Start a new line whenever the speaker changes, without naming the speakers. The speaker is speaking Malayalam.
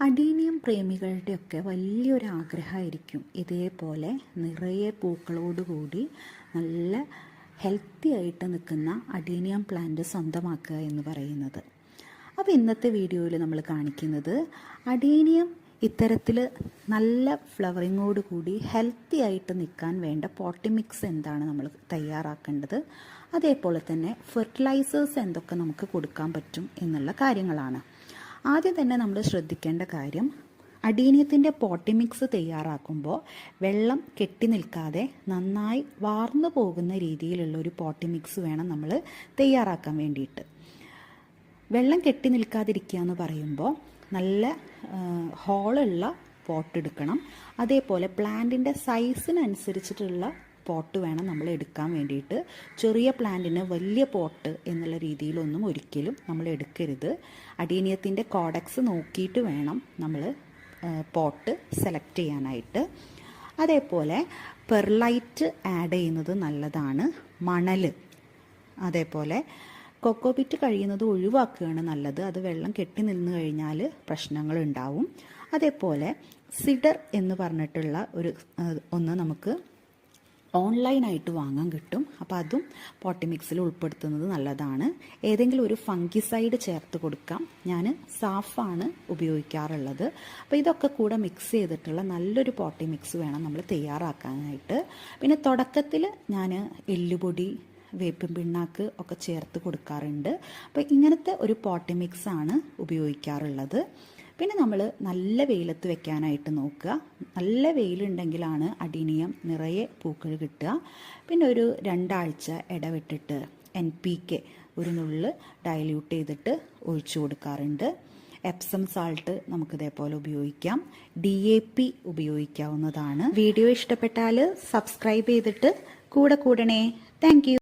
അഡീനിയം പ്രേമികളുടെയൊക്കെ വലിയൊരു ആഗ്രഹമായിരിക്കും ഇതേപോലെ നിറയെ പൂക്കളോടുകൂടി നല്ല ഹെൽത്തി ആയിട്ട് നിൽക്കുന്ന അഡീനിയം പ്ലാന്റ് സ്വന്തമാക്കുക എന്ന് പറയുന്നത്. അപ്പോൾ ഇന്നത്തെ വീഡിയോയിൽ നമ്മൾ കാണിക്കുന്നത് അഡീനിയം ഇത്തരത്തിൽ നല്ല ഫ്ലവറിങ്ങോട് കൂടി ഹെൽത്തി ആയിട്ട് നിൽക്കാൻ വേണ്ട പോട്ടി മിക്സ് എന്താണ് നമ്മൾ തയ്യാറാക്കേണ്ടത്, അതേപോലെ തന്നെ ഫെർട്ടിലൈസേഴ്സ് എന്തൊക്കെ നമുക്ക് കൊടുക്കാൻ പറ്റും എന്നുള്ള കാര്യങ്ങളാണ്. ആദ്യം തന്നെ നമ്മൾ ശ്രദ്ധിക്കേണ്ട കാര്യം, അഡീനിയത്തിൻ്റെ പോട്ടി മിക്സ് തയ്യാറാക്കുമ്പോൾ വെള്ളം കെട്ടി നിൽക്കാതെ നന്നായി വാർന്നു പോകുന്ന രീതിയിലുള്ള ഒരു പോട്ടി മിക്സ് വേണം നമ്മൾ തയ്യാറാക്കാൻ വേണ്ടിയിട്ട്. വെള്ളം കെട്ടി നിൽക്കാതിരിക്കുക എന്ന് പറയുമ്പോൾ നല്ല ഹോളുള്ള പോട്ട് എടുക്കണം. അതേപോലെ പ്ലാന്റിൻ്റെ സൈസിനനുസരിച്ചിട്ടുള്ള പോട്ട് വേണം നമ്മൾ എടുക്കാൻ വേണ്ടിയിട്ട്. ചെറിയ പ്ലാന്റിന് വലിയ പോട്ട് എന്നുള്ള രീതിയിലൊന്നും ഒരിക്കലും നമ്മൾ എടുക്കരുത്. അഡീനിയത്തിൻ്റെ കോഡക്സ് നോക്കിയിട്ട് വേണം നമ്മൾ പോട്ട് സെലക്ട് ചെയ്യാനായിട്ട്. അതേപോലെ പെർലൈറ്റ് ആഡ് ചെയ്യുന്നത് നല്ലതാണ്. മണൽ, അതേപോലെ കൊക്കോപിറ്റ് കഴിയുന്നത് ഒഴിവാക്കുകയാണ് നല്ലത്. അത് വെള്ളം കെട്ടി നിന്ന് കഴിഞ്ഞാൽ പ്രശ്നങ്ങൾ ഉണ്ടാവും. അതേപോലെ സിഡർ എന്ന് പറഞ്ഞിട്ടുള്ള ഒന്ന് നമുക്ക് ഓൺലൈനായിട്ട് വാങ്ങാൻ കിട്ടും. അപ്പോൾ അതും പോട്ടി മിക്സിൽ ഉൾപ്പെടുത്തുന്നത് നല്ലതാണ്. ഏതെങ്കിലും ഒരു ഫംഗിസൈഡ് ചേർത്ത് കൊടുക്കാം. ഞാൻ സാഫാണ് ഉപയോഗിക്കാറുള്ളത്. അപ്പോൾ ഇതൊക്കെ കൂടെ മിക്സ് ചെയ്തിട്ടുള്ള നല്ലൊരു പോട്ടി മിക്സ് വേണം നമ്മൾ തയ്യാറാക്കാനായിട്ട്. പിന്നെ തുടക്കത്തിൽ ഞാൻ എല്ലുപൊടി, വേപ്പിൻ പിണ്ണാക്ക് ഒക്കെ ചേർത്ത് കൊടുക്കാറുണ്ട്. അപ്പോൾ ഇങ്ങനത്തെ ഒരു പോട്ടി മിക്സാണ് ഉപയോഗിക്കാറുള്ളത്. പിന്നെ നമ്മൾ നല്ല വെയിലത്ത് വെക്കാനായിട്ട് നോക്കുക. നല്ല വെയിലുണ്ടെങ്കിലാണ് അഡീനിയം നിറയെ പൂക്കൾ കിട്ടുക. പിന്നെ ഒരു 2 ആഴ്ച ഇടവിട്ടിട്ട് NPK ഒരു നുള്ള് ഡൈല്യൂട്ട് ചെയ്തിട്ട് ഒഴിച്ചു കൊടുക്കാറുണ്ട്. എപ്സം സാൾട്ട് നമുക്കിതേപോലെ ഉപയോഗിക്കാം. DAP ഉപയോഗിക്കാവുന്നതാണ്. വീഡിയോ ഇഷ്ടപ്പെട്ടാൽ സബ്സ്ക്രൈബ് ചെയ്തിട്ട് കൂടെ കൂടണേ. Thank you.